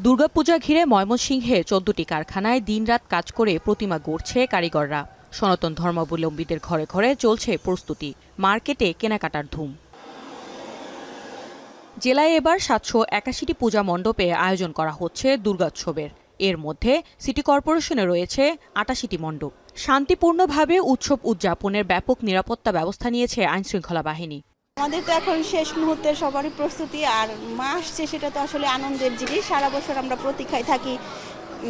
দুর্গাপূজা ঘিরে ময়মনসিংহে ১৪টি কারখানায় দিনরাত কাজ করে প্রতিমা গড়ছে কারিগররা। সনাতন ধর্মাবলম্বীদের ঘরে ঘরে চলছে প্রস্তুতি, মার্কেটে কেনাকাটার ধুম। জেলায় এবার ৭৮১টি পূজা মণ্ডপে আয়োজন করা হচ্ছে দুর্গোৎসবের। এর মধ্যে সিটি কর্পোরেশনে রয়েছে ৮৮টি মণ্ডপ। শান্তিপূর্ণভাবে উৎসব উদযাপনের ব্যাপক নিরাপত্তা ব্যবস্থা নিয়েছে আইনশৃঙ্খলা বাহিনী। আমাদের তো এখন শেষ মুহূর্তের সবারই প্রস্তুতি, আর মা আসছে সেটা তো আসলে আনন্দের জিনিস। সারা বছর আমরা প্রতীক্ষায় থাকি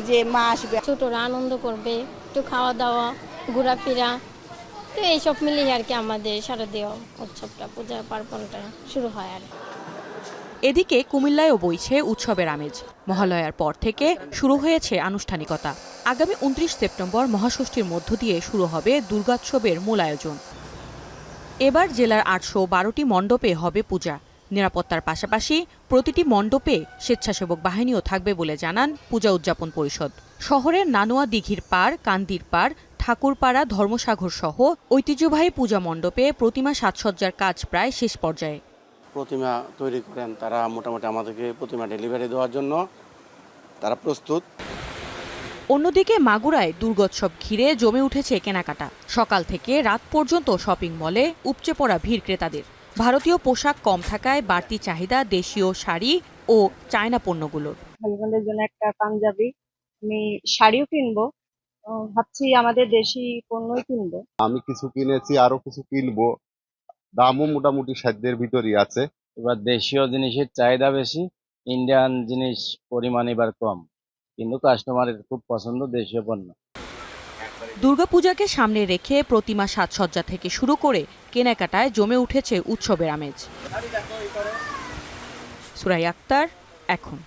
যে মা আসবে। ছোটরা আনন্দ করবে, একটু খাওয়া দাওয়া, ঘোরাফেরা, তো এইসব মিলিয়ে আর কি আমাদের শারদীয় উৎসবটা, পূজা পার্বণটা শুরু হয়। আর এদিকে কুমিল্লায়ও বইছে উৎসবের আমেজ। মহালয়ার পর থেকে শুরু হয়েছে আনুষ্ঠানিকতা। আগামী ২৯ সেপ্টেম্বর মহাষষ্ঠীর মধ্য দিয়ে শুরু হবে দুর্গোৎসবের মূল আয়োজন। এবার জেলার ৮১২টি মণ্ডপে হবে পূজা। নিরাপত্তার পাশাপাশি প্রতিটি মণ্ডপে স্বেচ্ছাসেবক বাহিনীও থাকবে বলে জানান পূজা উদযাপন পরিষদ। শহরের নানুয়া দিঘির পাড়, কান্দির পাড়, ঠাকুরপাড়া, ধর্মসাগর সহ ঐতিহ্যবাহী পূজা মণ্ডপে প্রতিমা সাজসজ্জার কাজ প্রায় শেষ পর্যায়ে। প্রতিমা তৈরি করেন তারা, মোটামুটি আমাদেরকে প্রতিমা ডেলিভারি দেওয়ার জন্য তারা প্রস্তুত। অন্যদিকে মাগুরায় দুর্গোৎসব ঘিরে জমে উঠেছে কেনাকাটা। সকাল থেকে রাত পর্যন্ত শপিং মলে উপচে পড়া ভিড় ক্রেতাদের। ভারতীয় পোশাক কম থাকায় বাড়তি চাহিদা দেশীয় শাড়ি ও চায়না পণ্যগুলোর। হাজবেন্ডের জন্য একটা পাঞ্জাবি, আমি শাড়িও কিনবো, ভাবছি আমাদের দেশি পণ্যই কিনবো। আমি কিছু কিনেছি, আরো কিছু কিনবো। দামও মোটামুটি সাধ্যের ভিতরই আছে। এবার দেশীয় জিনিসের চাহিদা বেশি, ইন্ডিয়ান জিনিস পরিমাণ এবার কম, কিন্তু কাস্টমারের খুব পছন্দ দেশীয় পণ্য। দুর্গাপূজাকে সামনে রেখে প্রতিমা সাজসজ্জা থেকে শুরু করে কেনাকাটায় জমে উঠেছে উৎসবের আমেজ। সুরাই আক্তার, এখন।